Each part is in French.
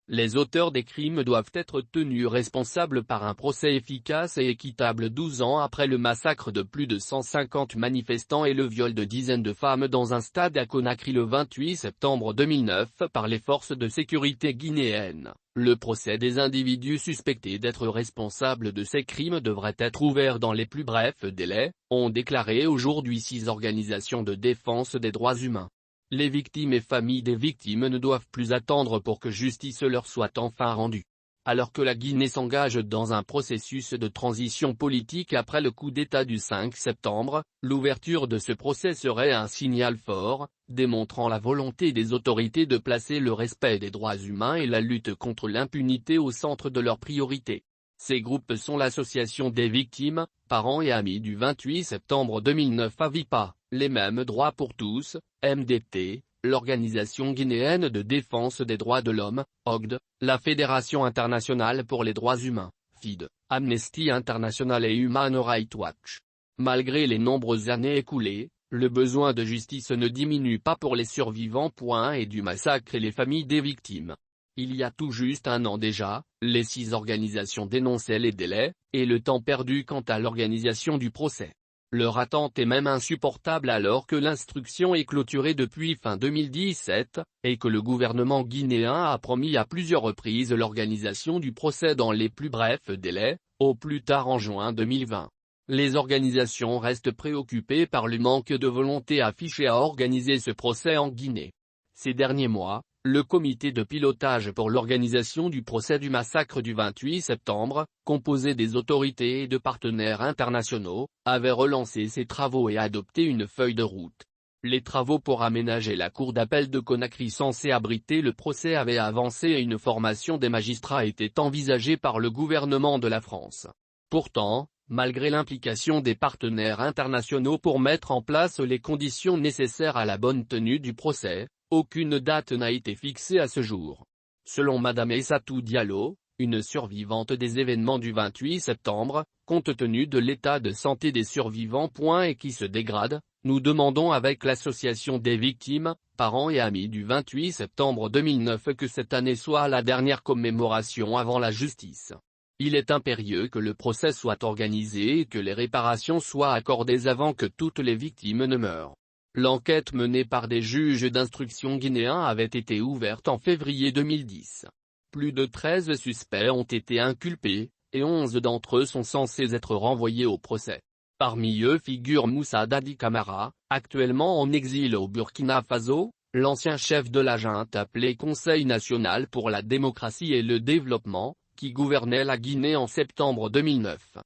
Les auteurs des crimes doivent être tenus responsables par un procès efficace et équitable 12 ans après le massacre de plus de 150 manifestants et le viol de dizaines de femmes dans un stade à Conakry le 28 septembre 2009 par les forces de sécurité guinéennes. Le procès des individus suspectés d'être responsables de ces crimes devrait être ouvert dans les plus brefs délais, ont déclaré aujourd'hui 6 organisations de défense des droits humains. Les victimes et familles des victimes ne doivent plus attendre pour que justice leur soit enfin rendue. Alors que la Guinée s'engage dans un processus de transition politique après le coup d'État du 5 septembre, l'ouverture de ce procès serait un signal fort, démontrant la volonté des autorités de placer le respect des droits humains et la lutte contre l'impunité au centre de leurs priorités. Ces groupes sont l'Association des victimes, parents et amis du 28 septembre 2009 AVIPA, les mêmes droits pour tous, MDT, l'Organisation guinéenne de défense des droits de l'homme, OGD, la Fédération internationale pour les droits humains, FID, Amnesty International et Human Rights Watch. Malgré les nombreuses années écoulées, le besoin de justice ne diminue pas pour les survivants et du massacre et les familles des victimes. Il y a tout juste un an déjà, les 6 organisations dénonçaient les délais, et le temps perdu quant à l'organisation du procès. Leur attente est même insupportable alors que l'instruction est clôturée depuis fin 2017, et que le gouvernement guinéen a promis à plusieurs reprises l'organisation du procès dans les plus brefs délais, au plus tard en juin 2020. Les organisations restent préoccupées par le manque de volonté affiché à organiser ce procès en Guinée. Ces derniers mois, le comité de pilotage pour l'organisation du procès du massacre du 28 septembre, composé des autorités et de partenaires internationaux, avait relancé ses travaux et adopté une feuille de route. Les travaux pour aménager la cour d'appel de Conakry censée abriter le procès avaient avancé et une formation des magistrats était envisagée par le gouvernement de la France. Pourtant, malgré l'implication des partenaires internationaux pour mettre en place les conditions nécessaires à la bonne tenue du procès, aucune date n'a été fixée à ce jour. Selon Madame Aïssatou Diallo, une survivante des événements du 28 septembre, compte tenu de l'état de santé des survivants et qui se dégrade, nous demandons avec l'association des victimes, parents et amis du 28 septembre 2009 que cette année soit la dernière commémoration avant la justice. Il est impérieux que le procès soit organisé et que les réparations soient accordées avant que toutes les victimes ne meurent. L'enquête menée par des juges d'instruction guinéens avait été ouverte en février 2010. Plus de 13 suspects ont été inculpés, et 11 d'entre eux sont censés être renvoyés au procès. Parmi eux figure Moussa Dadi Camara, actuellement en exil au Burkina Faso, l'ancien chef de la junte appelé Conseil national pour la démocratie et le développement, qui gouvernait la Guinée en septembre 2009.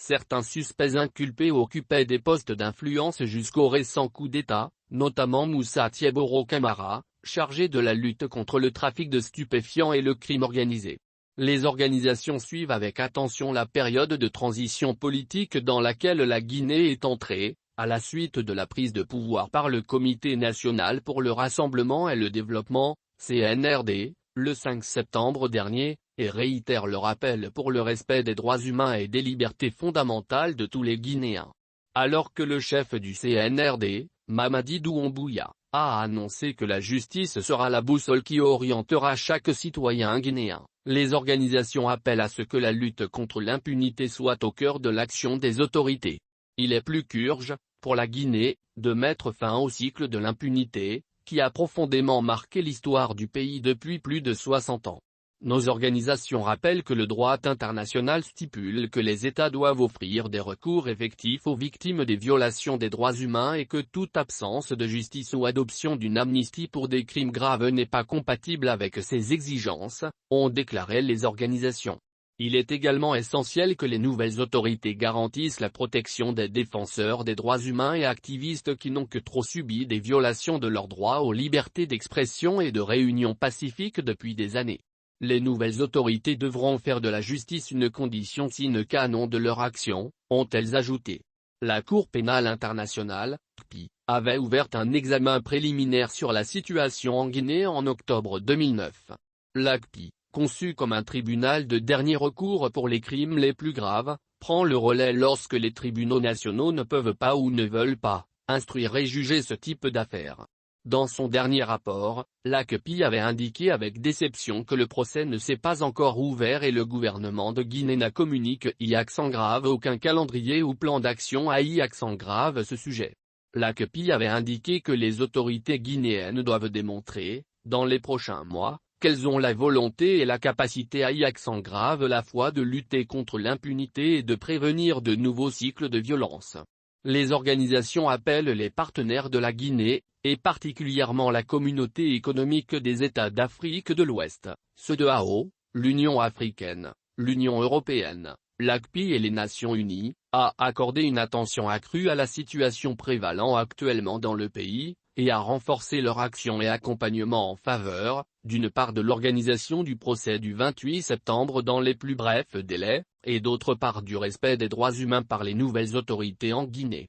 Certains suspects inculpés occupaient des postes d'influence jusqu'au récent coup d'État, notamment Moussa Tieboro Camara, chargé de la lutte contre le trafic de stupéfiants et le crime organisé. Les organisations suivent avec attention la période de transition politique dans laquelle la Guinée est entrée, à la suite de la prise de pouvoir par le Comité national pour le rassemblement et le développement, CNRD, le 5 septembre dernier, et réitère le rappel pour le respect des droits humains et des libertés fondamentales de tous les Guinéens. Alors que le chef du CNRD, Mamadi Doumbouya, a annoncé que la justice sera la boussole qui orientera chaque citoyen guinéen, les organisations appellent à ce que la lutte contre l'impunité soit au cœur de l'action des autorités. Il est plus qu'urgent, pour la Guinée, de mettre fin au cycle de l'impunité, qui a profondément marqué l'histoire du pays depuis plus de 60 ans. Nos organisations rappellent que le droit international stipule que les États doivent offrir des recours effectifs aux victimes des violations des droits humains et que toute absence de justice ou adoption d'une amnistie pour des crimes graves n'est pas compatible avec ces exigences, ont déclaré les organisations. Il est également essentiel que les nouvelles autorités garantissent la protection des défenseurs des droits humains et activistes qui n'ont que trop subi des violations de leurs droits aux libertés d'expression et de réunion pacifique depuis des années. Les nouvelles autorités devront faire de la justice une condition sine qua non de leur action, ont-elles ajouté. La Cour pénale internationale, CPI, avait ouvert un examen préliminaire sur la situation en Guinée en octobre 2009. La CPI, conçue comme un tribunal de dernier recours pour les crimes les plus graves, prend le relais lorsque les tribunaux nationaux ne peuvent pas ou ne veulent pas instruire et juger ce type d'affaires. Dans son dernier rapport, l'ACPI avait indiqué avec déception que le procès ne s'est pas encore ouvert et le gouvernement de Guinée n'a communiqué aucun calendrier ou plan d'action à ce sujet. L'ACPI avait indiqué que les autorités guinéennes doivent démontrer, dans les prochains mois, qu'elles ont la volonté et la capacité à la fois de lutter contre l'impunité et de prévenir de nouveaux cycles de violence. Les organisations appellent les partenaires de la Guinée, et particulièrement la communauté économique des États d'Afrique de l'Ouest, ceux de AO, l'Union africaine, l'Union européenne, l'ACPI et les Nations unies, à accorder une attention accrue à la situation prévalant actuellement dans le pays, et à renforcer leur action et accompagnement en faveur, d'une part de l'organisation du procès du 28 septembre dans les plus brefs délais, et d'autre part du respect des droits humains par les nouvelles autorités en Guinée.